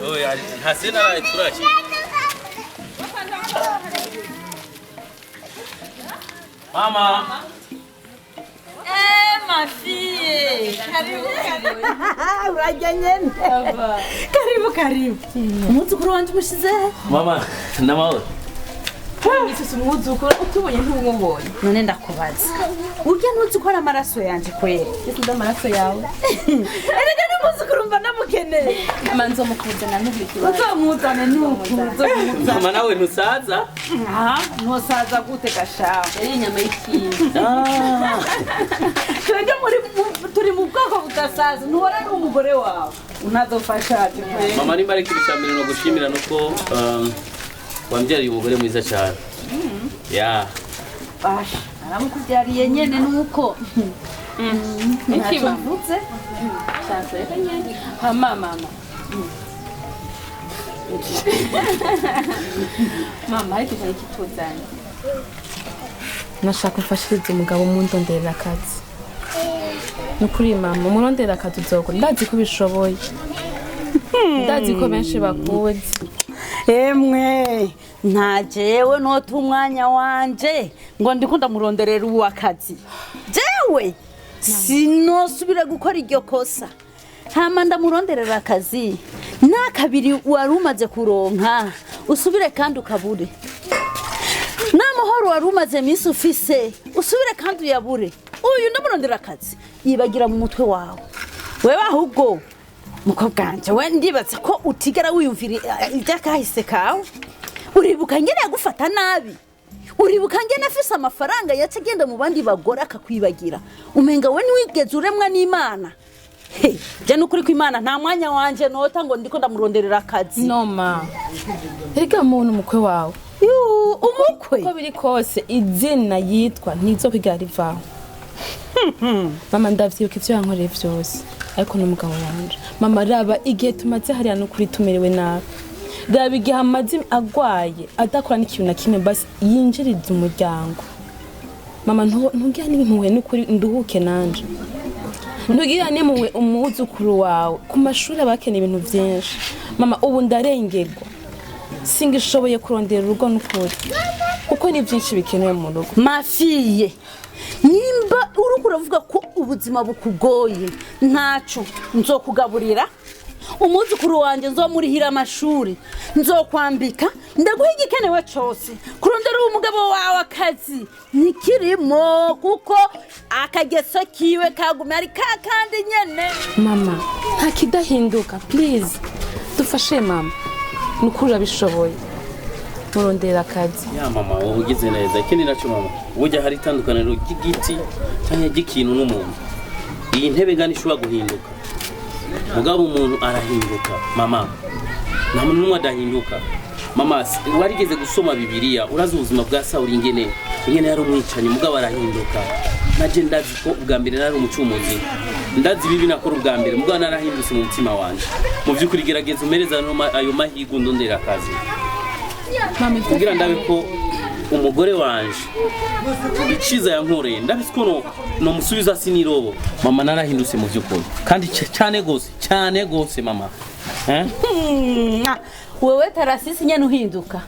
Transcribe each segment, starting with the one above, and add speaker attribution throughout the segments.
Speaker 1: Oh ya, hasina turashi. Mama.
Speaker 2: Ma fille. Karibu. Umuzukuru wanje mushize.
Speaker 1: Mama, ndamahoro.
Speaker 2: Isusu umuzukuru utubonye ntubonye. None ndakubaza. Urya ntuzukora amaraso yanje kwera. Ese ndamaraso yawe. Erega n'umuzukuru mba namukeneye. Manzo mukuzana n'ubiki. Uzomuzane n'ukuzo.
Speaker 1: Mama nawe ntusaza?
Speaker 2: Ntusaza gute gashaho. Eri inyama y'ikintu. Twebwe turi mu bwoko budasaza. Ntuhora n'umugore wawe. Unazofasha ati kwera.
Speaker 1: Mama nimba ari kibishambira no gushimira nuko wambyariye umugore mwiza cyane.
Speaker 2: Basha, aramukubyariye nyene nuko. Ikibavutse. Sasa reka nyene. Mama. Mama, ariko cyari kituzanye.
Speaker 3: Nashaka mfashiriza umugabo mu ndonderera akazi. Nukuri mama, murondera akazi uzokora. Ndazi ko bishoboye. Ndazi ko benshi bakuzi.
Speaker 2: Emwe nta jewe nota umwanya wanje ngo ndikunda muronderera uwakazi jewe sinosubira gukora iryo kosa hama ndamuronderera akazi nakabiri wari umaze kuronka usubire kandi ukabure n'amahoro wari umaze minsi ufise usubire kandi uyabure uyu ndamurondera akazi yibagira mu mutwe wawe wewe ahubwo mukobwanje we ndibatse ko utigera wiyumvira ibyakahise kawe uribuka ngene yagufata nabi uribuka ngene afise amafaranga yacagenda mu bandi bagora akakwibagira umenga we niwigeze uremwa n'Imana je nukuri ko Imana nta mwanya wanje nota ngo ndiko ndamuronderera akazi
Speaker 3: noma erega muntu umukwe wawe
Speaker 2: umukwe
Speaker 3: ko biri kose izina yitwa ntizo kwigarivaho mama ndavyibuka ivyo yankoreye vyose ariko n'umugabo wanje mama raba igihe tumaze hariya no kuri tumerewe nabi raba igihe amazi agwaye adakora n'ikintu na kimwe basi yinjiriza umuryango mama ntugira n'impuhwe n'ukuri nduhuke nanje ntugira n'impuhwe umuzukuru wawe ku mashuri abakeneye ibintu byinshi mama ubu ndarengerwa singishoboye kurondera urugo n'ukuri kuko ni byinshi bikenewe mu rugo
Speaker 2: mafiye nimba uruko uravuga ko ubuzima bukugoye ntaco nzokugaburira umuzukuru wanje nzomurihira amashuri nzokwambika ndaguha igikenewe cyose kurondera umugabo wawe akazi nikirimo kuko akageso kiwe kagume ari kakandi nyene
Speaker 3: mama ntakidahinduka please dufashe mama nukuri bishoboye murondera akazi
Speaker 1: ya mama wowe ugize neza ikindi naco mama ujya hari itandukaniro ry'igiti cyangwa ry'ikintu n'umuntu iyi ntebe ngani ishobora guhinduka mugabo umuntu arahinduka mama nta muntu n'umwe adahinduka mama warigeze gusoma Bibiliya urazi ubuzima bwa Sawuli ingene yari umwicanyi mugabo arahinduka naje ndazi ko ubwa mbere nari umucumuzi ndazi bibi nakora ubwa mbere mugabo narahindutse mu mutima wanje mu by'ukuri gerageza umereza ayo mahigo ndondera akazi
Speaker 3: mama
Speaker 1: kugira ndabe ko umugore wanje iciza yankoreye ndabizi ko no musubiza sinirobo mama narahindutse mu by'ukuri kandi cyane gose mama
Speaker 2: wewe Tarasisi nyene uhinduka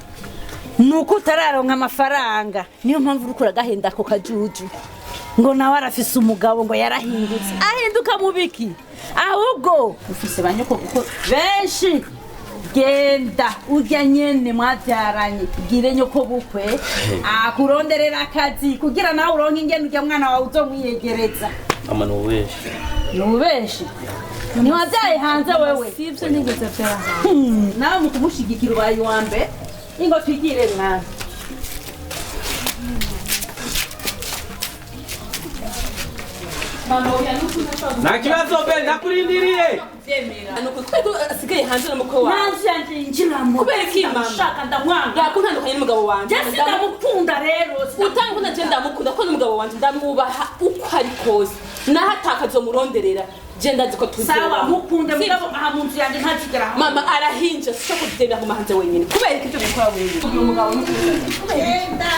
Speaker 2: nuko utararonka amafaranga niyo mpamvu urukura gahenda ko kajuju ngo nawe arafise umugabo ngo yarahindutse ahinduka mubiki ahubwo ufise banyoko kuko benshi genda urya nyene mwabyaranye gire nyoko bukwe akuronderera akazi kugira nawe uronke ingene urya mwana wawe uzomwiyegereza
Speaker 1: mama nubeshi
Speaker 2: niwabyaye hanze wewe
Speaker 3: sivyo nigeze byara
Speaker 2: nawe mukumushigikira ubaye wambe ingo twigire mwana
Speaker 3: mama
Speaker 1: nta kibazo be nakurindiriye
Speaker 3: nuko twego asigaye hanze n'umukwe wawe
Speaker 2: nanje njiramo
Speaker 3: kubera iki mama
Speaker 2: shaka ndamwanga
Speaker 3: yakundandukanye n'umugabo wanje
Speaker 2: ndamukunda rero
Speaker 3: utangunda je ndamukunda ko n'umugabo wanje ndamubaha uko ari kose naho atakazomuronderera je ndazi ko tuzera
Speaker 2: sawa mukunde mugabo aha mu nzu yanje ntakigera
Speaker 3: mama arahinja sho kudenda ku mahanze wenyine kubera iki cyo gukora wenyine uyu mugabo
Speaker 2: genda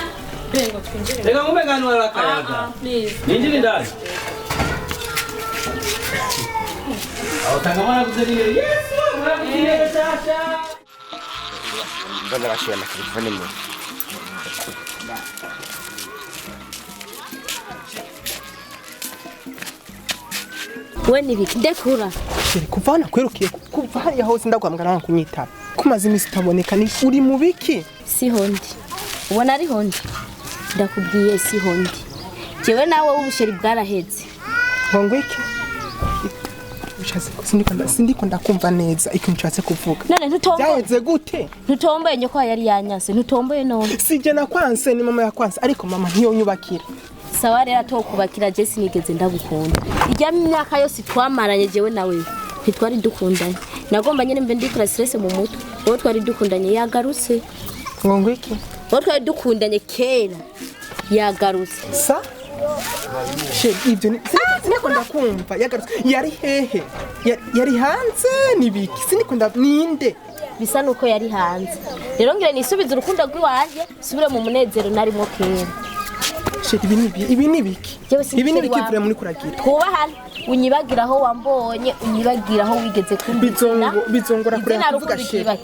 Speaker 3: bengo twinjire
Speaker 1: reka ngumbe ngano arakayaga
Speaker 3: please
Speaker 1: ninjiri ndani wasanga mwaraguze n'intebe yesu mwaraguze intebe shasha
Speaker 4: mbona bashyira na telefone mu
Speaker 5: we nibiki ndekura
Speaker 4: kuva hano kwerukiye kuva hariya hose ndagwambwa nawe kunyitaba kumaze iminsi utaboneka ni uri mu biki
Speaker 5: siho ndi ubona ariho ndi ndakubwiye siho ndi jewe nawe w'ubusheri bwaraheze
Speaker 4: ngo iki sindiko ndakumva neza ikintu nshatse kuvuga
Speaker 5: none ntutomboye
Speaker 4: byaheze gute
Speaker 5: ntutomboye nyoko yari yanyase ntutomboye none
Speaker 4: sije nakwanse ni mama yakwanse ariko mama ntiyonyubakira
Speaker 5: sawa rero atokubakira je sinigeze ndagukunda ijya myaka yose twamaranye jewe nawe ntitwari dukundanye nagomba nyene mbe ndikora stress mu mutwe wowe twari dukundanye yagarutse
Speaker 4: ngo iki
Speaker 5: wowe twari dukundanye kera yagarutse
Speaker 4: sa ibyo siniko ndakumva yagarutse yari hehe yari hanze nibiki siniko ninde
Speaker 5: bisa nuko yari hanze rero ngire nisubize urukundo rw'iwanje subire mu munezero narimo kera
Speaker 4: ibi nibiki vure muri kuragira
Speaker 5: twubahane unyibagira aho wambonye unyibagira aho wigeze kumbizona
Speaker 4: bizongora kureba kuvuga shehe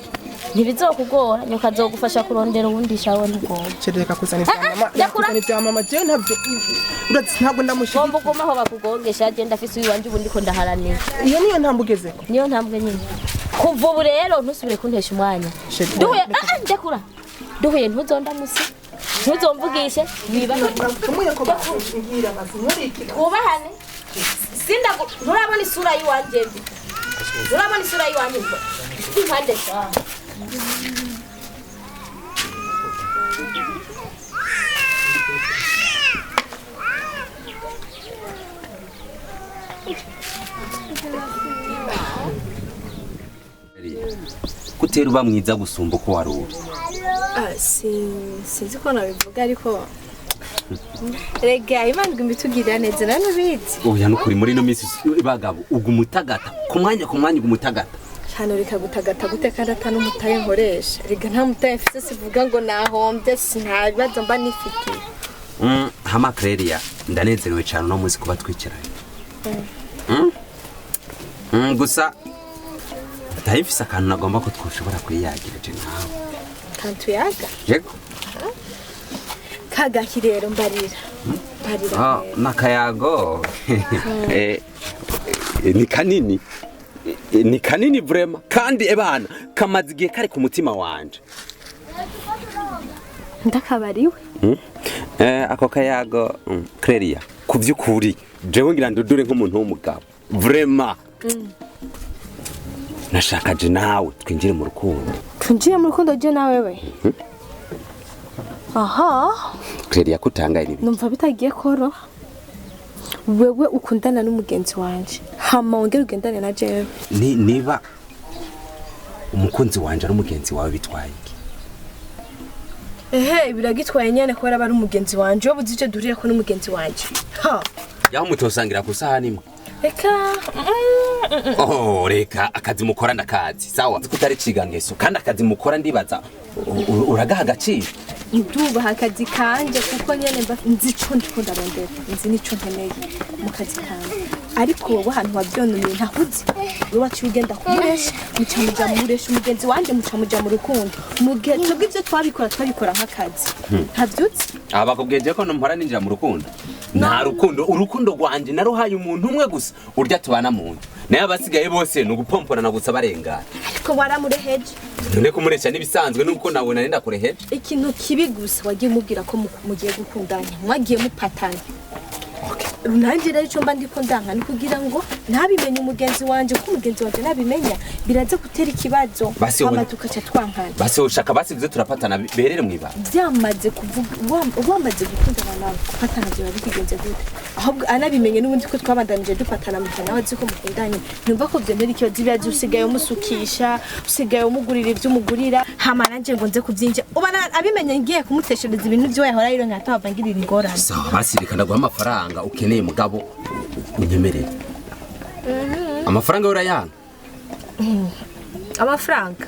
Speaker 5: ntibizokugora nyoka azogufasha kurondera ubundi shawe ntigomba
Speaker 4: cereka kuzana ibya mama je ntabyo uratse ntabwo ndamushika
Speaker 5: bomba goma aho bakugongesha je ndafise uyiwanje ubundi ko ndaharanira
Speaker 4: iyo niyo ntambugezeko
Speaker 5: niyo ntambwe nyine kuva ubu rero ntusubire kuntesha umwanya duhuye ndekura duhuye ntuzondamusi ntuzomvugishe ubahane nturabona isura y'iwanje mbi nturabona isura y'iwanje mbi impande shawe
Speaker 6: kutera uba mwiza gusumba uko wari uri
Speaker 3: sinzi ko nabivuga ariko rega imana imbitugirira neza nane ubizi
Speaker 6: oya nukuri muri no minsi bagabo ugumutagata ku mwanya ugumutagata
Speaker 3: hano bikagutagata gute kandi atanu mutaye nkoresha rega nta mutaye mfite sivuga ngo nahombye sinta bibazo mba nifitiye
Speaker 6: hama Claria ndanezerewe cyane no munsi kuba twicaranye gusa ndahifisa akantu nagomba ko twoshobora kuyiyagira je nawe
Speaker 3: kantu yaga
Speaker 6: yego
Speaker 3: kagaki rero mbarira
Speaker 6: nakayago ni kanini vrema kandi ebana kamaze igihe kari ku mutima wanje
Speaker 3: ndakabariwe
Speaker 6: ako kayago Claria ku by'ukuri jewe ngira ndudure nk'umuntu w'umugabo vrema nashaka je nawe twinjire mu rukundo
Speaker 3: je nawe we aha
Speaker 6: Claria kutangaye nibi
Speaker 3: numva bitagiye koro wewe ukundana n'umugenzi wanje hama wongera ugendane na jewe
Speaker 6: niba umukunzi wanje ari umugenzi wawe bitwaye iki
Speaker 3: biragitwaye nyene ko ari umugenzi wanje wowe uzije duriye ko n'umugenzi wanje
Speaker 6: yaho mutosangira ku sahani imwe
Speaker 3: reka
Speaker 6: reka akazi mukora ndakazi sawa kutari cigangeso kandi akazi mukora ndibaza uragaha agaciro
Speaker 3: ndubaha akazi kanje kuko nyene nzi ico ndiko ndarondera nzi nico nkeneye mu kazi kanje ariko wowe ahantu wabyonumye ntahuzi wowe waciye ugenda kumuresha mucamuja muresha umugenzi wanje mucamuja mu rukundo mugihe twebwe ivyo twabikora nk'akazi ntavyutse
Speaker 6: bakubwiye ko mpora ninjira mu rukundo nta urukundo rwanje naruhaye umuntu umwe gusa urya tubana mu nzu naye abasigaye bose ni ugupomporana gusa barengana
Speaker 3: ariko waramureheje
Speaker 6: none kumuresha nibisanzwe nuko nabona nenda kureheje
Speaker 3: ikintu kibi gusa wagiye mubwira ko mugiye gukundanya mwagiye mupatana nanjye rero icyo mba ndiko ndanka ni kugira ngo ntabimenye umugenzi wanje ko umugenzi wanje nabimenya biraza gutera ikibazo hama tukaca twankana
Speaker 6: basi ushaka basize turapatana berere mwiba
Speaker 3: byamaze kuvuga wamaze gukundana nawe gupatana byo bikigenze gute ahubwo anabimenye n'ubundi ko twabandanije dupatana mu nawe azi ko mukundanye numva ko byemera ikibazo byaje usigaye umusukisha usigaye umugurira ibyo umugurira hama nanjye ngo nze kubyinja ubana abimenye ngiye kumuteshereza ibintu byo yahora yiro nkatavangirira ingorane
Speaker 6: so basirikana guha amafaranga ukeneye mugabo unyemerere amafaranga urayanga
Speaker 3: amafaranga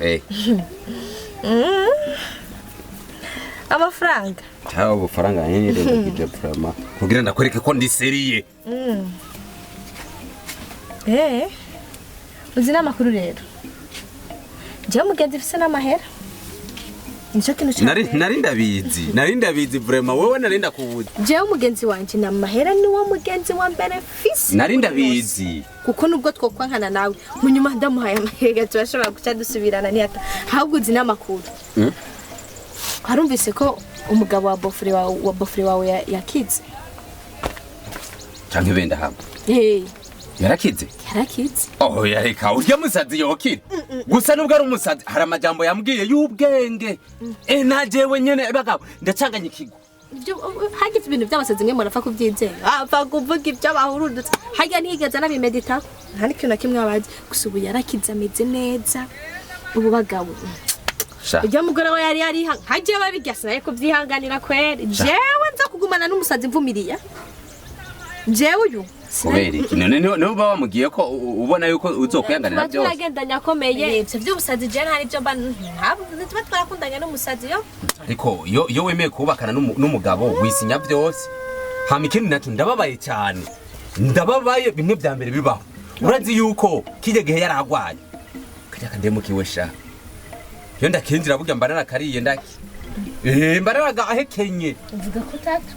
Speaker 3: amafaranga
Speaker 6: cyangwa ubufaranga nyine ndagije prama kugira ndakwereke ko ndi seriye
Speaker 5: uzi n'amakuru rero jewe mugenzi ufise n'amahera nico kintu cyane
Speaker 6: nari ndabizi vraiment wewe narinda kubuza
Speaker 5: jewe mugenzi wanje na mahera ni wo mugenzi wa mbere fisi
Speaker 6: nari ndabizi
Speaker 5: kuko nubwo twokwankana nawe munyuma ndamuhaye amahera turashobora guca dusubirana ni hata ahubwo uzi n'amakuru harumvise ko umugabo wa bofre wawe yakize
Speaker 6: canke benda hamwe yarakize oh yareka urya musazi yokira gusa nubwo ari umusazi hari amajambo yambwiye y'ubwenge najewe nyene bagabo ndacanganya ikigo
Speaker 5: hagize ibintu by'abasazi mwe murapfa kubyizera apfa kuvuga ibyo bahurudutse hajya ntigeze nabimedita nta n'ikintu na kimwe abazi gusa ubu yarakize ameze neza ubu bagabo ujya mugore we yari hagiye babigasana ariko byihanganira kweri jewe nza kugumana n'umusazi mvumiriya jewe uyu
Speaker 6: kubera iki none uba wamugiye ko ubona yuko uzokwihanganira byose
Speaker 5: turagendanya akomeye ibyo by'ubusazi je ntari byo mba ntabwo tuba twarakundanya n'umusazi yo
Speaker 6: ariko yo wemeye kubakana n'umugabo wisinya byose hama ikindi nacyo ndababaye cyane ndababaye bimwe bya mbere bibaho urazi yuko kijye gihe yaragwaye kajya kandemukiwe sha yo ndakinjira burya mbarana kariye ndaki mbarana ahekenye
Speaker 5: uvuga ko tatu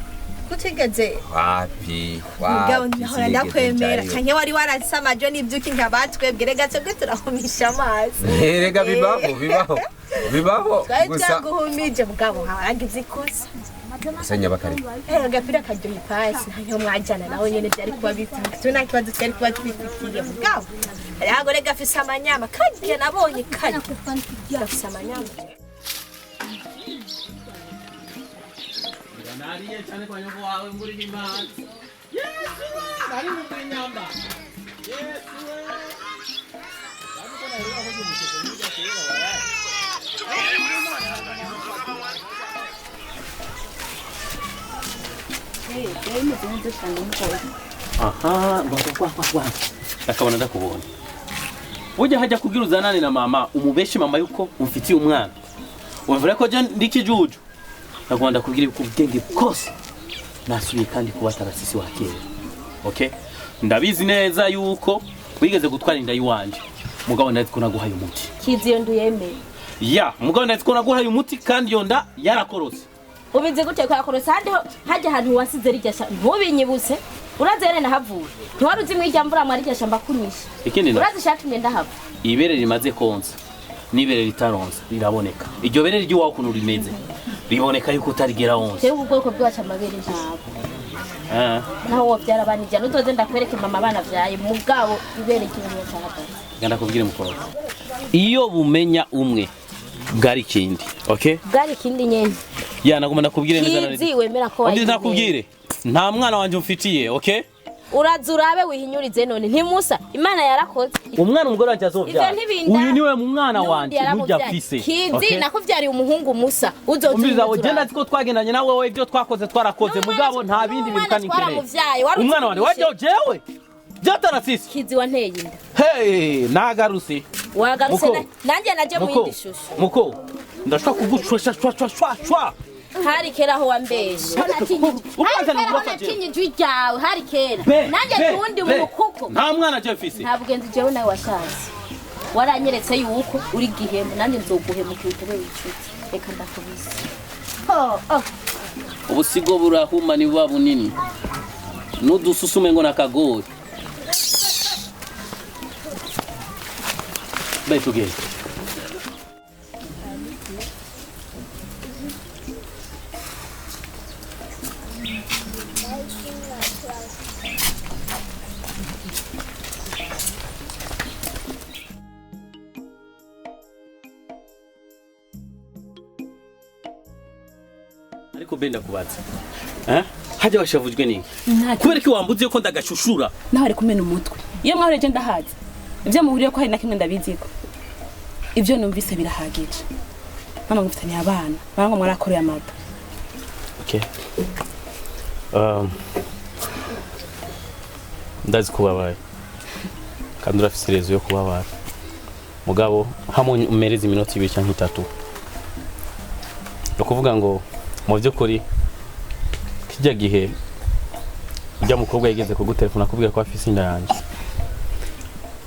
Speaker 5: kutigeze
Speaker 6: wapi
Speaker 5: mugabo ndahora ndakwemera kanye wari warasamaje n'ibyuki nkabatwebwe gace bwe turahumisha amazi
Speaker 6: rega bibaho
Speaker 5: gusa guhumije mugabo haragize ikosa
Speaker 6: Sanya bakari.
Speaker 5: Gapira kajya ipasi ntayo mwajana nawe nyene byari kuba bitanga. Tuna kibazo cyari kuba twifitiye mugabo. Arago rega afisa amanyama kagiye nabonye kaje. Afisa amanyama.
Speaker 1: Nariye cyane kwa nyoko wawe muri Imana. Yesu! Nari mu nyamba. Yesu! Aha, kwa. Akabona ndakubona. Ujya hajya kugira uzanane na mama, umubeshi mama yuko umfitiye umwana. Wavura ko je ndikijuju. Nagomba kubwira ubwenge bwose. Nasubiye kandi kuba tarasisi wa kera. Okay? Ndabizi neza yuko wigeze gutwara inda yiwanje. Mugabo ndazi ko naguhaye umuti.
Speaker 5: Kiziyo nduyemeye.
Speaker 1: Ya, mugabo ndazi ko naguhaye umuti kandi yo nda yarakorose.
Speaker 5: Ubize gute ko yakorose handi hajya ahantu wasize rijya ntubinyibuse. Uraze rene nahavuye. Ntiwari uzi mwirya mvura mwari rya shamba kunyisha.
Speaker 1: Ikindi
Speaker 5: uraze shatumye ndahava.
Speaker 1: Ibere rimaze konsa. Nibere ritaronsa riraboneka. Iryo bere ry'uwa kuntu rimeze. Riboneka yuko utarigera wonse.
Speaker 5: Cyo ubwoko bwaca amabere ntabwo. Naho wo byarabanije nutoze ndakwereke mama bana vyaye mugabo ibere cy'umuntu cyarata.
Speaker 1: Ganda kubwire mukoro. Iyo bumenya umwe bwari kindi, okay?
Speaker 5: Bwari kindi nyene.
Speaker 1: Ya naguma nakubwire neza nari.
Speaker 5: Kizi wemera ko
Speaker 1: wayi. Nakubwire. Nta mwana wanje umfitiye, okay?
Speaker 5: Urazurabe wihinyurize none ntimusa Imana yarakoze.
Speaker 1: Umwana umugore wanje azovyara. Uyu niwe mu mwana wanje nujya fise.
Speaker 5: Kizi nakuvyariye umuhungu Musa uzotumira.
Speaker 1: Umbiza wo genda ziko twagendanye nawe wowe ibyo twakoze twarakoze mugabo nta bindi birukana inkere. Umwana wanje waje jewe. Jatarasisi.
Speaker 5: Kizi wanteye inda.
Speaker 1: Hey, nagaruse.
Speaker 5: Wagaruse nanjye naje mu yindi shusho.
Speaker 1: Muko. Ndashaka kugushwa shwa.
Speaker 5: Hari kera ho wambesha. Nakinyi jwi ryawe hari kera. Nanjye tundi umukuko.
Speaker 1: Nta mwana je mfise.
Speaker 5: Nta bugenzi jewe nawe washaje. Waranyeretse yuko uri gihembo nanjye nzoguhemuka bitebe w'icuti. Reka ndakubise.
Speaker 1: Ubusigo burahuma ni buba bunini. Nudususume ngo nakagori. Bye together. Ariko benda kubaza. Haje bashavujwe niki? Kubera ki wambuze ko ndagashushura?
Speaker 3: Naho ari kumena umutwe. Iyo mwahoreje ndahaze. Ibyo muhuriye ko hari na kimwe ndabiziko. Ibyo numvise birahagije. Mama ngufitanye abana. Barango mwarakoreye amata.
Speaker 1: Okay. Ndazi kubabaye. Kandi urafise rezo yo kubabara. Mugabo hamwe umereze iminota 2 cyangwa 3. Ukuvuga ngo mu byukuri kijya gihe ujya mukobwa yigeze kugutelefona kubwira ko afise inda yanjye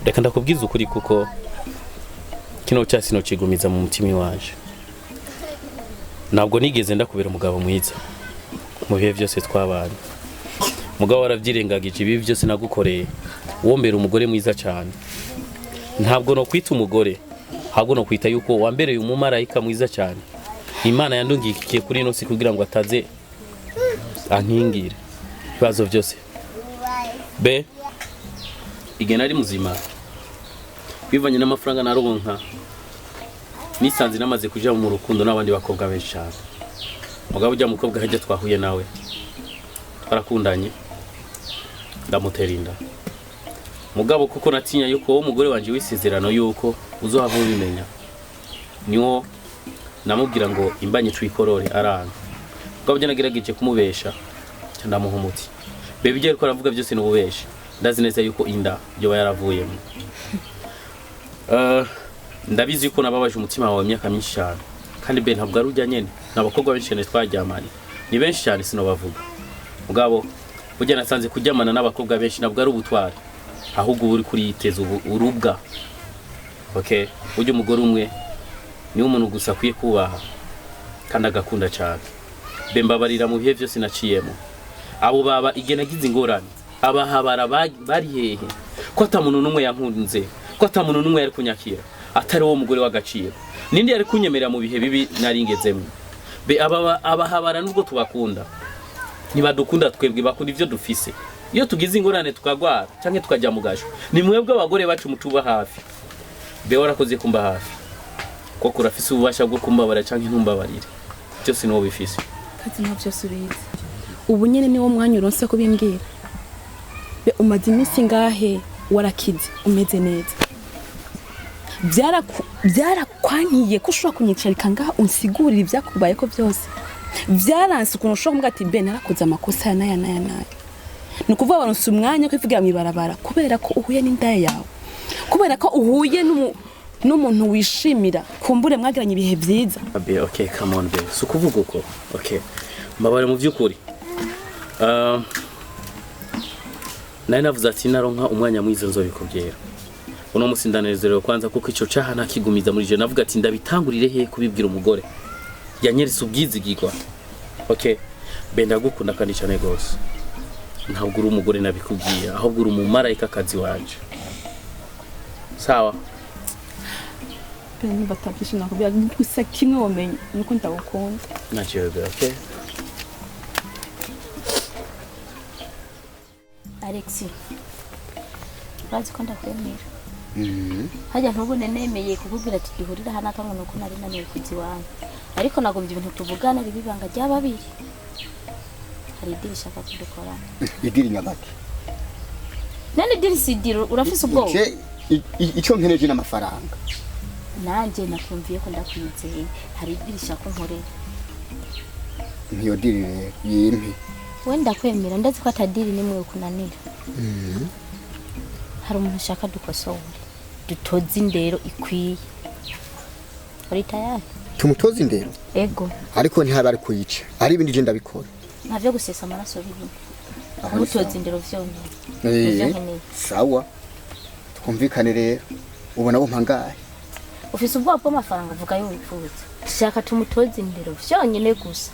Speaker 1: reka ndakubwiza ukuri kuko kino cyasi no kigumiza mu mutima waje. Ntabwo nigeze ndakubera umugabo mwiza mu bihe byose twabanye. Mugabo waravyirengagije ibi byose nagukoreye. Wombera umugore mwiza cyane. Ntabwo no kwita umugore, ahubwo no kwita yuko wambereye umumarayika mwiza cyane. Imana yandungikiye kuri ino si kugira ngo ataze ankingire ibibazo byose. Be igena ari muzima bivanye n'amafaranga naronka nisanze namaze kuja mu rukundo n'abandi bakobwa benshi cyane. Mugabo ujya mukobwa hajya twahuye nawe twarakundanye ndamutera inda. Mugabo kuko natinya yuko wo mugore wanje wisezerano yuko uzohava ubimenya, niwo namubwira ngo imbanye twikorore aranga. Mugabo byo nagerageje kumubesha ndamuha umuti. Bebe ibyo ariko aravuga byose n'ububesha. Ndazi neza yuko inda byo yaravuyemo. Ndabizi ko nababaje umutima wawe imyaka myinshi cyane. Kandi be ntabwo ari ujya nyene. Nabakobwa benshi cyane twaryamanye. Ni benshi cyane sinobavuga. Mugabo burya nasanze kujyamana n'abakobwa benshi nabwo ari ubutwari. Ahubwo uri kuri yiteza urubwa. Okay, ujye umugore umwe ni umuntu gusa kwiye kubaha kandi agakunda cyane. Be mbabarira mu bihe byose naciyemo. Abo baba igenagize ingorane. Abahabara bari hehe ko atamuntu numwe yankunze, ko atamuntu numwe yari kunyakira atari wo mugore w'agaciro. Nindi yari kunyemerera mu bihe bibi nari ngezemo. Be abahabara nubwo tubakunda nibadukunda twebwe bakunda ivyo dufise. Iyo tugize ingorane tukagwara canke tukajya mu gasho ni mwebwe abagore bacu mutuba hafi. Be warakoze kumba hafi ko kurafise ububasha bwo kumbabara canke ntumbabarire byose no bifise.
Speaker 3: Kazi ntabyo surize ubu nyene niwo mwanya uronse ko bimbwira. Be umaze iminsi ngahe warakize umeze neza. Byarakwankiye ko ushobora kunyicarika ngaha unsigurira ibyakubaye ko byose. Byaranse ukuntu ushobora kumubwira ati be narakoze amakosa naya. Ni ukuvuga baronse umwanya kwivugira mu ibarabara kubera ko uhuye n'indaya yawe. Kubera ko uhuye n'umuntu wishimira kumbure mwagiranye ibihe byiza.
Speaker 1: Okay, come on be. Sukuvuga uko. Okay. Mbabare mu byukuri. Nari navuze ati naronka umwanya mwiza nzobikubwira. Uno musi ndanezerewe kwanza kuko ico caha nakigumiza muri je navuga ati ndabitangurire he kubibwira umugore. Yanyeretse ubwizigirwa. Okay. Benda gukunda kandi cyane gose. Ntabwo uri umugore nabikubwiye ahubwo uri umumarayika kazi wanje. Sawa?
Speaker 3: Beni batapisha nakubwira gusa kimwe womenye nuko ndagukunda.
Speaker 1: Nachebe, okay?
Speaker 5: Alexi, bazi ko ndakwemera. Hajya ntubone nemeye kukubwira ati duhurira hana kamwe nuko nari naniwe kuzi wanyu. Ariko nagombye ibintu tuvugana ribibanga ry'ababiri. Hari idiri shaka kudukorana.
Speaker 7: Idiri nyabaki.
Speaker 5: Nani diri sidiro urafise ubwo?
Speaker 7: Icyo nkeneje n'amafaranga.
Speaker 5: Nanje nakumviye ko ndakwizeye. Hari idiri shaka nkorera.
Speaker 7: Niyo diri yimpi.
Speaker 5: Wenda kwemera ndazi ko atadiri nimwe kunanira. Hari umuntu shaka dukosora. Dutoze indero ikwiye. Uri tayari?
Speaker 7: Tumutoze indero?
Speaker 5: Ego.
Speaker 7: Ariko ntihaba ari kuyica. Ari ibindi je ndabikora.
Speaker 5: Ntavyo gusesa amaraso bibi. Mutoze indero vyonyene.
Speaker 7: Sawa. Twumvikane rero. Ubona bo mpangaye.
Speaker 5: Ufise ubwoba bw'amafaranga uvuga yo wipfuza. Shaka tumutoze indero vyonyene gusa.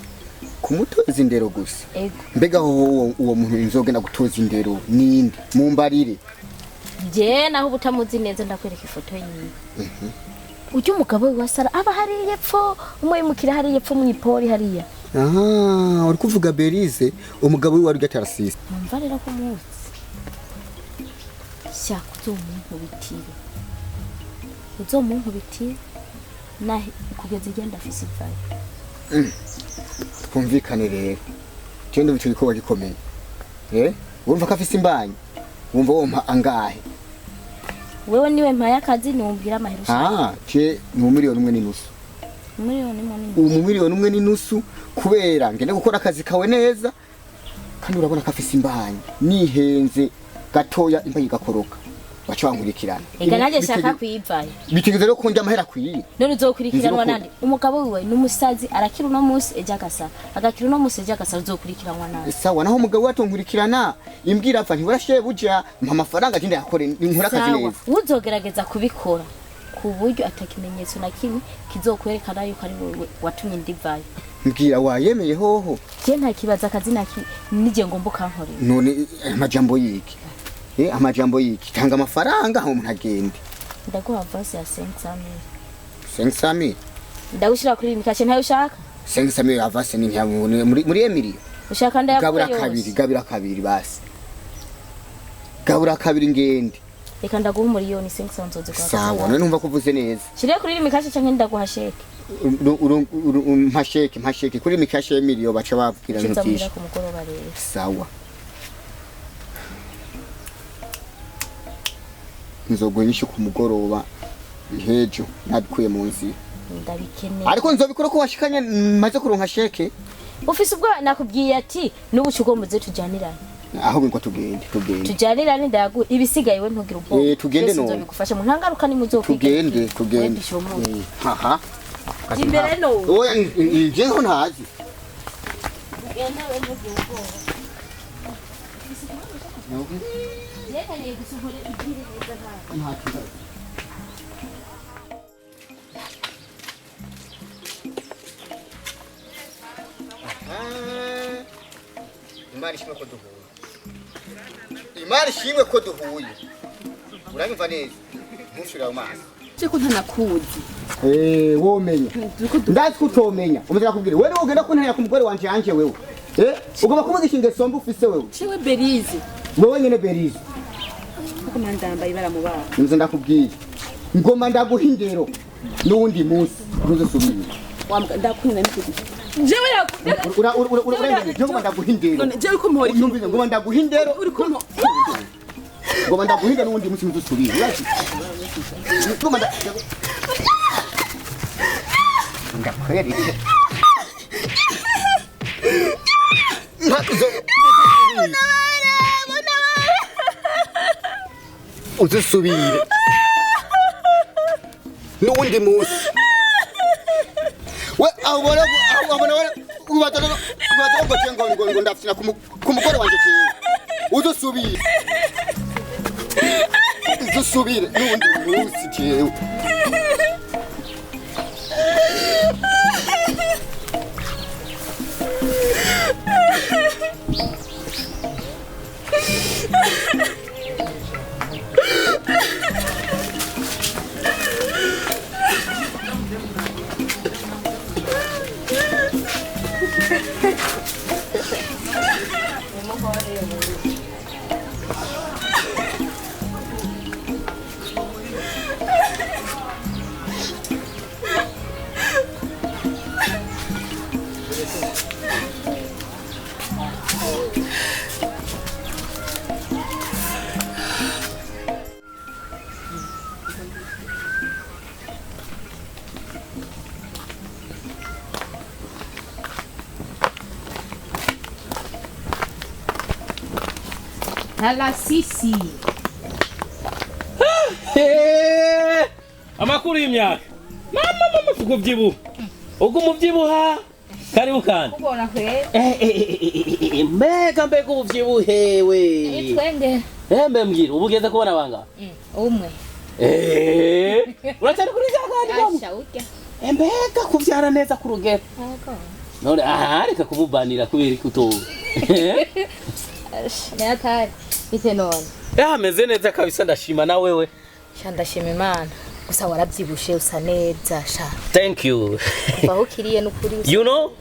Speaker 7: Kumutoza indero gusa?
Speaker 5: Ego.
Speaker 7: Mbega uwo muntu inzogena gutoza indero ninde? Mumbarire.
Speaker 5: Je naho butamuzi neza ndakwereka ifoto yiwe. Ujye umugabo wasara aba hari yepfo umwimukira hari yepfo mu ipori hariya.
Speaker 7: Uri kuvuga Berize umugabo we wari gatarasisi.
Speaker 5: Mva rero ko muzi. Shaka uzomuntu bitire. Uzomuntu bitire nahe kugeza igenda afise ivaye.
Speaker 7: Twumvikane rero. Cyendo bico bikoba gikomeye. Wumva ko afise imbanyi. Wumva wompa angahe?
Speaker 5: Wewe niwe mpaya akazi niwumbwira amahera.
Speaker 7: Je ni 1,000,000 1,000,000 kubera ngenda gukora akazi kawe neza kandi urabona ko afise imbanyi nihenze gatoya imbanyi gakoroka baca bankurikirana
Speaker 5: ega nanjye shaka kwivayo
Speaker 7: bitegeze rero ko njya amahera kwiye
Speaker 5: none uzokurikiranwa nande umugabo wiwe n'umusazi arakira uno munsi ejo agasa agakira uno munsi ejo agasa uzokurikiranwa nande
Speaker 7: sawa naho umugabo watonkurikirana imbwira apfa ntiburashe buja mpa amafaranga agenda yakore inkora akazi neza
Speaker 5: uzogerageza kubikora ku buryo atakimenyetso na kimwe kizokwerekana yuko ari wowe watumye ndivayo
Speaker 7: mbwira wayemeye hoho
Speaker 5: je nta kibaza akazi naki nije ngomba kankorera
Speaker 7: none amajambo yiki amajambo yiki tanga amafaranga aho umuntu agende
Speaker 5: ndaguha vase ya
Speaker 7: 500
Speaker 5: ndagushira kuri imikashe ntayo ushaka
Speaker 7: 500 ya vase ni ntabone muri Emilio
Speaker 5: ushaka ndayakora
Speaker 7: gabura kabiri basi gabura kabiri ngende
Speaker 5: reka ndaguha umuriyoni 500 nzozi kwa
Speaker 7: sawa none numva kuvuze neza
Speaker 5: shire kuri imikashe canke ndaguha sheke
Speaker 7: mpasheke kuri imikashe Emilio baca babwira ntutisha sawa nzogunyisha ku mugoroba hejo ntabikuye mu nzira
Speaker 5: ndabikeneye
Speaker 7: ariko nzobikora ko washikanye maze kuronka sheke
Speaker 5: ufise ubwo nakubwiye ati n'ubucugo muze tujanirane
Speaker 7: aho ngo tugende
Speaker 5: tujanirane ndagu ibisigaye we ntugira ubwo
Speaker 7: tugende no
Speaker 5: nzobigufasha mu ntangaruka ni
Speaker 7: tugende haha
Speaker 5: imbere no
Speaker 7: oya je ho ntazi
Speaker 5: tugende we ntugira ubwo yekaniye gusohora igire neza nta
Speaker 7: Imana ishimwe ko duhuye uranyumva neza ntushira mu maso
Speaker 3: ko ntanakuzi
Speaker 7: womenya ndazi ko utomenya umuzira kubwira wewe ugenda kuntera ku mugore wanje yanje wewe ugomba kumugisha ingeso mbi ufise wewe
Speaker 3: cewe Berize
Speaker 7: wewe nyene Berize
Speaker 3: ko mandamba ibara mu bana
Speaker 7: nze ndakubwiye ngoma ndaguha indero n'undi munsi ntuzosubira
Speaker 3: ndakwina n'ikindi jewe
Speaker 7: ngoma ndaguha indero
Speaker 3: none jewe ko mpori
Speaker 7: ngoma ndaguha indero
Speaker 3: uri ko
Speaker 7: ngoma ndaguha indero n'undi munsi ntuzosubira ngoma ndakwereka uzusubire n'undi munsi we abona ngo ndafina ku mugore wanje cyewe uzusubire n'undi munsi cyewe
Speaker 3: Hala sisi.
Speaker 1: Amakuru y'imyaka. Mama fuko byibu. Ugo mubyibuha. Karibu kandi.
Speaker 5: ubona kwe
Speaker 1: Mbega ubyibuhewe.
Speaker 5: twende
Speaker 1: Mbe mbwira ubugeze kubona banga.
Speaker 5: umwe
Speaker 1: Uracyari kuri cyakandi bamwe.
Speaker 5: asha urya
Speaker 1: Mbega kuvyara neza ku rugero. None reka kumubanira kubera ikuto.
Speaker 5: Nyatari bite none
Speaker 1: Ameze neza kabisa ndashima na wewe.
Speaker 5: ndashima Imana gusa warabyibushe usa neza sha
Speaker 1: Thank you.
Speaker 5: baho kiriye n'ukuri
Speaker 1: You know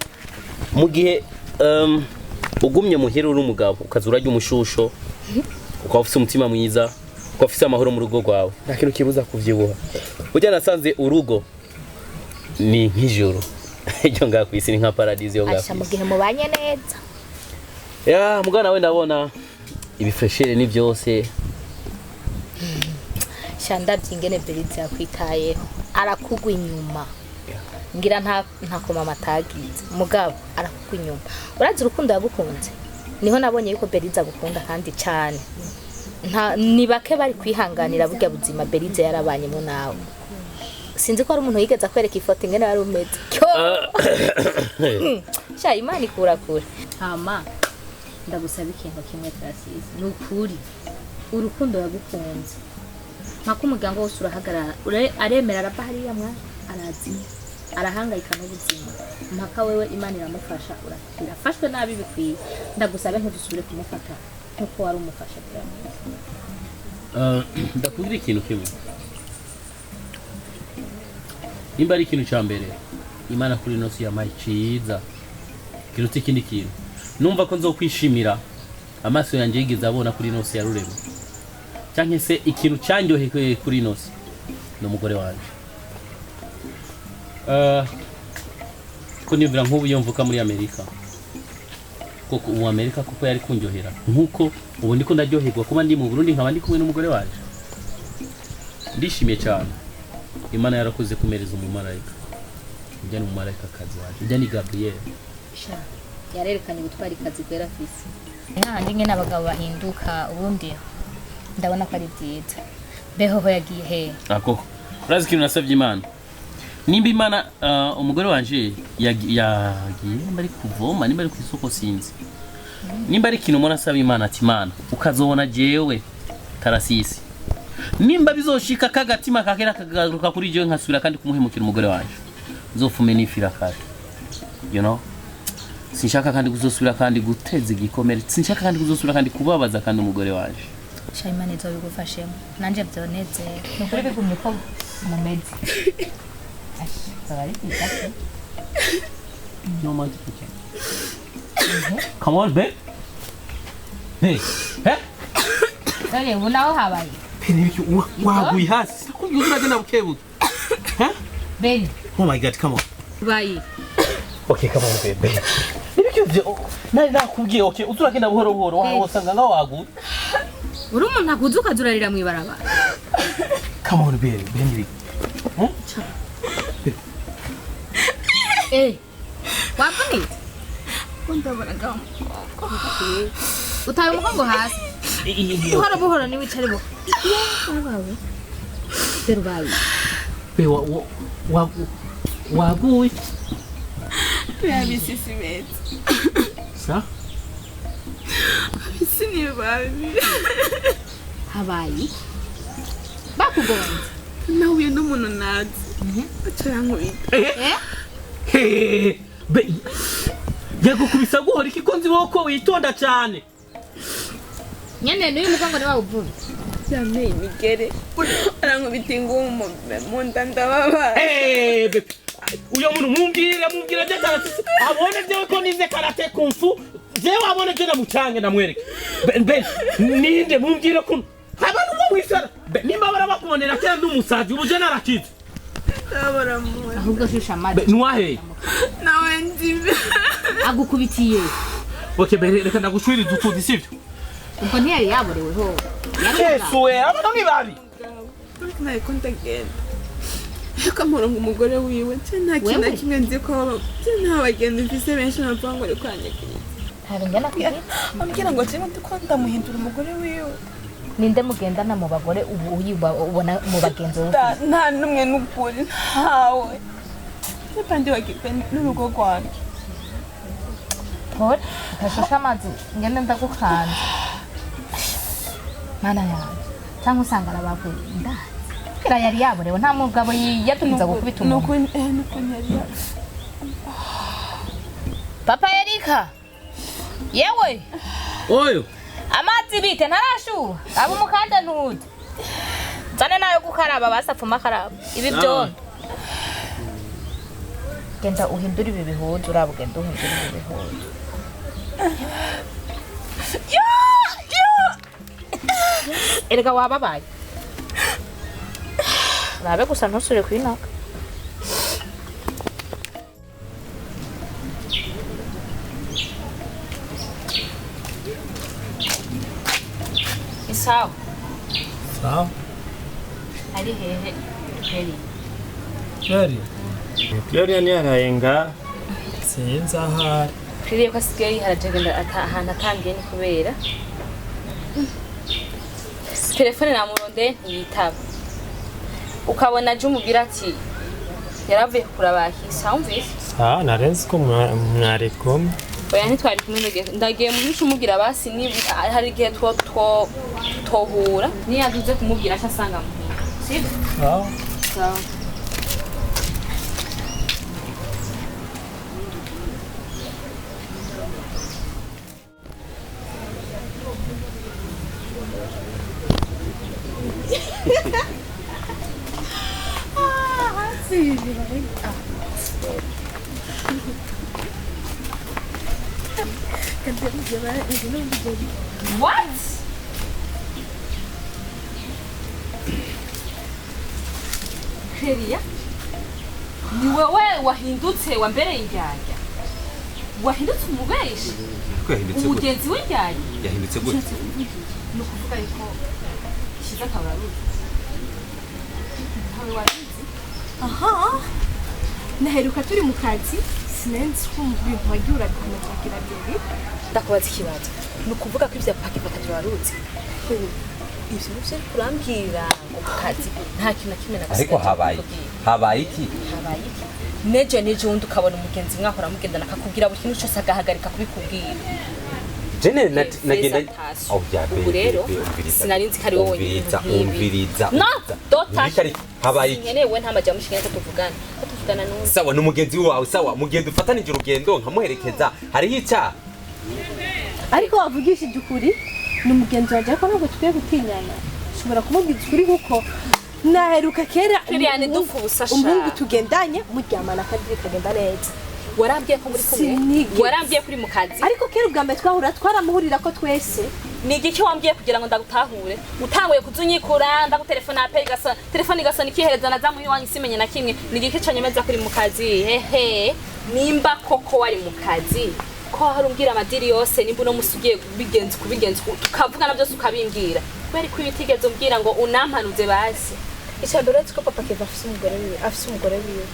Speaker 1: mu gihe ugumye muhera uri umugabo ukazura rya umushusho ukaba ufite umutima mwiza ukaba ufite amahoro mu rugo rwawe nta kintu kibuza kuvyibuha burya nasanze urugo ni nk'ijoro iryo ngaha ku isi ni nka paradise yo ngaha
Speaker 5: asha mu gihe mubanye neza
Speaker 1: ya mugana we ndabona ibifreshere ni byose
Speaker 5: shanda byingene Berize yakwitayeho arakugwa inyuma ngira nta koma matagize mugabo arakugwa inyuma urazi urukundo yagukunze niho nabonye yuko Berize agukunda kandi cyane
Speaker 8: ni bake bari kwihanganira burya buzima Berize yarabanyemo nawe sinzi ko ari umuntu yigeze akwereka ifoto ingene wari umeze sha Imana ikura kure hama ndagusaba ikintu kimwe Tarasisi ni ukuri urukundo yagukunze mpaka umuryango wose urahagarara aremera arava hariya mwana arazi arahangayika n'ubuzima mpaka wewe Imana iramufasha urafashwe nabi bikwiye ndagusaba ntudusubire kumufata nkuko wari umufasha
Speaker 1: ndakubwira ikintu kimwe nimba ari ikintu cya mbere Imana kuri ino si yamaye ciza kiruta ikindi kintu numva ko nzokwishimira amaso yanjye yigeze abona kuri ino si ya Rurema cyangwa se ikintu cyanyoheye kuri ino si ni umugore wanjye ko nibwira nk'ubu iyo mvuka muri Amerika koko mu Amerika kuko yari kunjohera nkuko ubu ndiko ndaryoherwa kuba ndi mu Burundi nkaba ndi kumwe n'umugore waje ndishimiye cyane Imana yarakoze kumereza umumarayika ujya ni umumarayika kazi waje ujya ni Gabriel
Speaker 8: sha yarerekanye gutwara ikazi kwera fisi handi ngene abagabo bahinduka ubundi ndabona ko ari byiza beho yagiye he
Speaker 1: ako urazi ikintu nasabye Imana nimba Imana umugore wanje yagiye bari kuvoma nimba ari ku isoko sinzi nimba ari ikintu umuntu asaba Imana ati Imana ukazobona jewe Tarasisi nimba bizoshika kagatima kakera kagaruka kuri jewe nkasubira kandi kumuhemukira umugore wanje nzofume nifira kare you know sinshaka kandi kuzosubira kandi guteza igikomere sinshaka kandi kuzosubira kandi kubabaza kandi umugore wanje
Speaker 8: sha Imana izobigufashemo nanje byoneze nukuri bigumye ko mumeze
Speaker 1: no man come on babe hey
Speaker 8: dale unaho habaye
Speaker 1: peniki waguye hasi kubyuza uragenda bukebuke
Speaker 8: Ben
Speaker 1: oh my god come on
Speaker 8: bayi
Speaker 1: okay come on babe nibyo nari nakubwiye okay uzuragenda buhoro buhoro wahosanga ngaho waguye
Speaker 8: uri umuntu akuzuka zurarira mu ibarabara
Speaker 1: come on babe Benri
Speaker 8: wapuni
Speaker 3: ndabona ngaho
Speaker 8: utaye umugongo hasi buhoro buhoro ni wicare bo wawe dero bayi
Speaker 1: be waguye
Speaker 3: ya bisisi beza
Speaker 1: sa
Speaker 3: bisi ni babi
Speaker 8: habayi bakugonze
Speaker 3: nahuye n'umuntu nazi acarankubita
Speaker 1: be yego kubisa guhora ikigonzi woko witonda cyane
Speaker 8: nyene n'uyu mugongo ni wawuvuye
Speaker 3: yameye imigere arankubita ingumu mu nda ndababa
Speaker 1: uyo muntu mumbwira je Tarasisi abone jewe ko nize karate kumfu jewe abone je namucange namwereke ben ninde mumbwire ko abantu bo mwisara nimba barabakubonera cyane n'umusazi ubuje narakize
Speaker 3: abaramu
Speaker 8: ahubwo shusha madi
Speaker 1: nwahe
Speaker 3: nawe ndibe
Speaker 8: agukubitiye
Speaker 1: okay reka ndagushwiriza utuzi sivyo
Speaker 8: ubwo ntiyari yaboreweho
Speaker 1: yesuwe abantu ni babi
Speaker 3: nawe ko ndagenda akamurongo umugore wiwe nta kintu kimwe nzi ko nta bagenzi mfise benshi navuga ari kwanyegera
Speaker 8: ntabengana kwita
Speaker 3: ambwira ngo cyane ndiko ndamuhindura umugore wiwe
Speaker 8: ninde mugendana mu bagore ubu ubona mu bagenzi
Speaker 3: nta numwe n'ukuri ntawe n'abandi bagirwa n'urugo rwanjye
Speaker 8: Paul ukashasha amazi ngende ndagukanze mana yawe cyangwa usanga arabavuye ndazi kira yari yaborewe nta mugabo yatumiza gukubita umuntu
Speaker 3: nuko yari
Speaker 8: Papa Erika yewe
Speaker 1: oyo
Speaker 8: amazi bite ntarashuha abo mukanda ntude zane nayo gukaraba basapfuma karaba ibi byondo genda uhindura ibi bihuzu urabugenda uhindura ibi bihuzu erega wababaye urabe gusa ntusure kwinaka isawa
Speaker 9: sawa
Speaker 8: ari hehe heri
Speaker 9: Gloria ni arayenga sinzi ahari
Speaker 8: Pririye ko asigaye harajegenda ahantu atangiye ni kubera telefone namurondeye ntiyitaba ukabona aje umubwira ati yaravuye kurabahisa wumvise
Speaker 9: narenze ko mwarikumwe
Speaker 8: oya ntitwari kumwe ndagiye mu bicu umubwira basi ni hari igihe tohura niyaduze kumubwira cyasanga muhira sibyo sawa What? Keria? Ni wewe wahindutse wa mbere y'injyanja. Wahindutse umubeshi?
Speaker 6: Yahindutse gute?
Speaker 8: Umugenzi w'injyanja.
Speaker 6: Yahindutse gute?
Speaker 8: No kuvuga ko kiza kabararuzi. Ntawe wabizi?
Speaker 5: aha naheruka turi mu kazi sinenzi ko mu bintu wagiye urabikomeza byo
Speaker 8: ndakubaza ikibazo ni ukuvuga ko ibya paki batatu warutse ivyo nivyo kurambwira ngo mu kazi nta kintu na kimwe na
Speaker 6: ariko habaye iki
Speaker 8: neje wundi ukabona umugenzi mwahora mugendana akakubwira buri kintu cyose agahagarika kubikubwira
Speaker 6: jene nagenda
Speaker 8: aho byabe rero sinarinzi kari wowe
Speaker 6: umviriza
Speaker 8: no dota
Speaker 6: habaye
Speaker 8: nkenewe nta majya mushikira tuvugana n'undi
Speaker 6: sawa n'umugenzi wawe sawa mugende ufatanije urugendo nkamuherekeza hariho icyaha
Speaker 5: ariko wavugishije ukuri ni umugenzi waje ko ntabwo tukwiye gutinyana ushobora kumubwira ukuri kuko naheruka kera
Speaker 8: Liliane dupfa ubusasha
Speaker 5: umuhungu tugendanye muryamana kandi kagenda neza
Speaker 8: warambwiye ko muri kumwe warambwiye kuri mu kazi
Speaker 5: ariko kera ubwa mbere twahura twaramuhurira ko twese
Speaker 8: ni igiki wambwiye kugira ngo ndagutahure utanguye kuzunyikura ndagutelefona pe igasa telefone igasa nikihereza na zamu yiwanyu simenye na kimwe ni igiki cyanyemeza kuri mu kazi hehe nimba koko wari mu kazi ko harumbwira amadiri yose nimba no musugiye kubigenza tukavugana byose ukabimbwira kweri ko ibitigeze umbwira ngo unampanuze basi
Speaker 5: icyambere cyo papa Keva afise umugore wiwe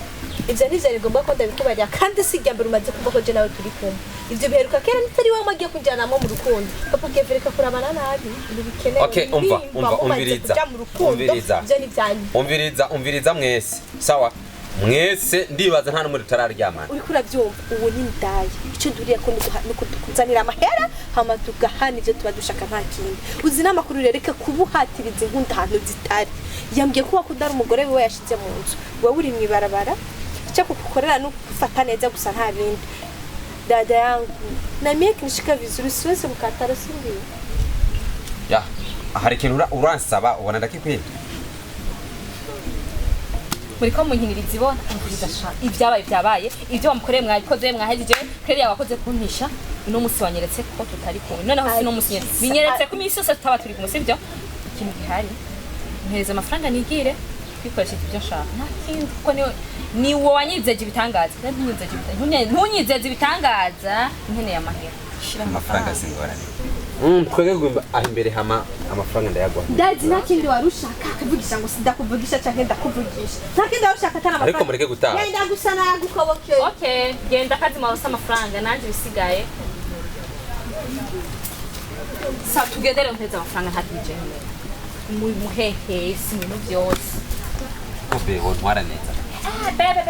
Speaker 5: ivyo nivyo rigomba ko ndabikubarya kandi sijya mbere umaze kuva ko je nawe turi kumwe ivyo biheruka kera nitari wawe magiye kujana mu rukundo papa Keva reka kurabana nabi bikeneye
Speaker 6: okay umviriza mwese sawa mwese ndibaza nta numwe tutararyamana
Speaker 5: uri kurabyumva uwo ni ndaye icyo nduriye ko nikuzanira amahera hama tugahana ivyo tuba dushaka nta kindi uzi n'amakuru rereka kubuhatiriza inkunda ahantu zitari yambwiye ko wakudara umugore wiwe yashitse mu nzu wowe uri mwibarabara icyo kugukorera no gufata neza gusa nta bindi dada yangu na mieke nishika vizuri siwezi mkatara sindio
Speaker 6: ya hari ikintu uransaba ubona ndakikwiye
Speaker 8: muri ko muhiniriza ibona umviriza sha ibyabaye ibyo wamukoreye mwabikoze mwahejeje kare yawakoze kuntisha no musi wanyeretse ko tutari kumwe noneho sino musi binyeretse ko imisi yose tutaba turi kumwe sibyo ikintu gihari ntereza amafaranga nigire kwikoresheje ibyo nshaka nta kindi kuko ni wo wanyizeje ibitangaza ntunyizeje ibitangaza nkeneye amahera shira
Speaker 6: amafaranga singorane twegegwe imbere hama amafaranga ndayagwa
Speaker 5: ndazi nta kindi warushaka kuvugisha ngo sindakuvugisha cyangwa ndakuvugisha nta kindi warushaka tana
Speaker 6: ariko mureke gutaha
Speaker 5: genda gusa nagukoboke
Speaker 8: okay genda kazi mawusa amafaranga nanje bisigaye sa tugendere mpeza amafaranga ntakije muhehe ibintu byose
Speaker 6: kobe wontwara neza
Speaker 8: bebe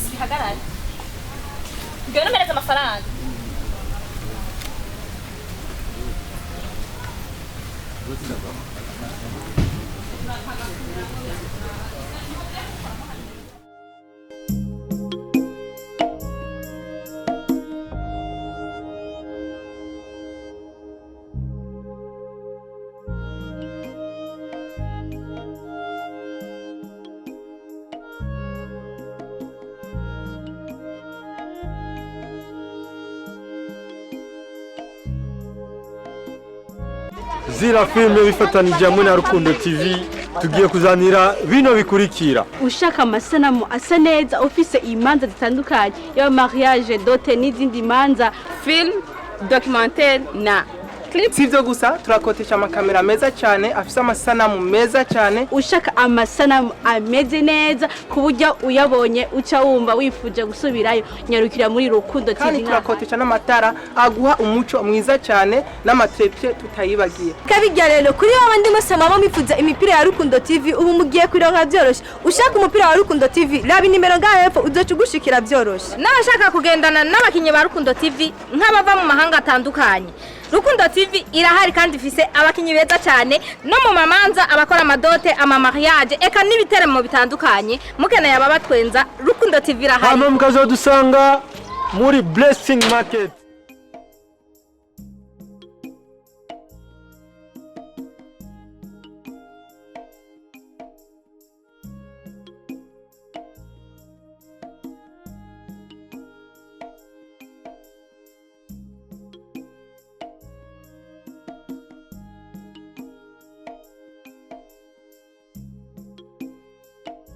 Speaker 8: sihagarara ngeno mereza amafaranga
Speaker 10: Zira filme bifatanije hamwe na Rukundo TV tugiye kuzanira bino bikurikira
Speaker 5: ushaka amasanamu asa neza ufise imanza zitandukanye ya mariage dote n'izindi manza film documentaire na
Speaker 4: clip. Sivyo gusa turakotesha amakamera meza cyane afise amasanamu meza cyane.
Speaker 5: Ushaka amasanamu ameze neza kuburyo uyabonye uca wumva wifuje gusubirayo nyarukira muri Rukundo TV.
Speaker 4: Kandi turakotesha n'amatara aguha umuco mwiza cyane n'amatrepie tutayibagiye.
Speaker 5: Kabijya rero kuri abandi mwese mama mifuza imipira ya Rukundo TV ubu mugiye kwironka byoroshe. Ushaka umupira wa Rukundo TV rabi nimero ngaho hepfo uzocugushikira byoroshe.
Speaker 8: N'abashaka kugendana n'abakinyi ba Rukundo TV nk'abava mu mahanga atandukanye. Rukundo TV irahari kandi ifise abakinyi beza cyane no mu mamanza abakora amadote ama mariage eka n'ibiteremo bitandukanye mukeneye ababatwenza Rukundo TV irahari.
Speaker 10: Hano mukazodusanga muri Blessing Market.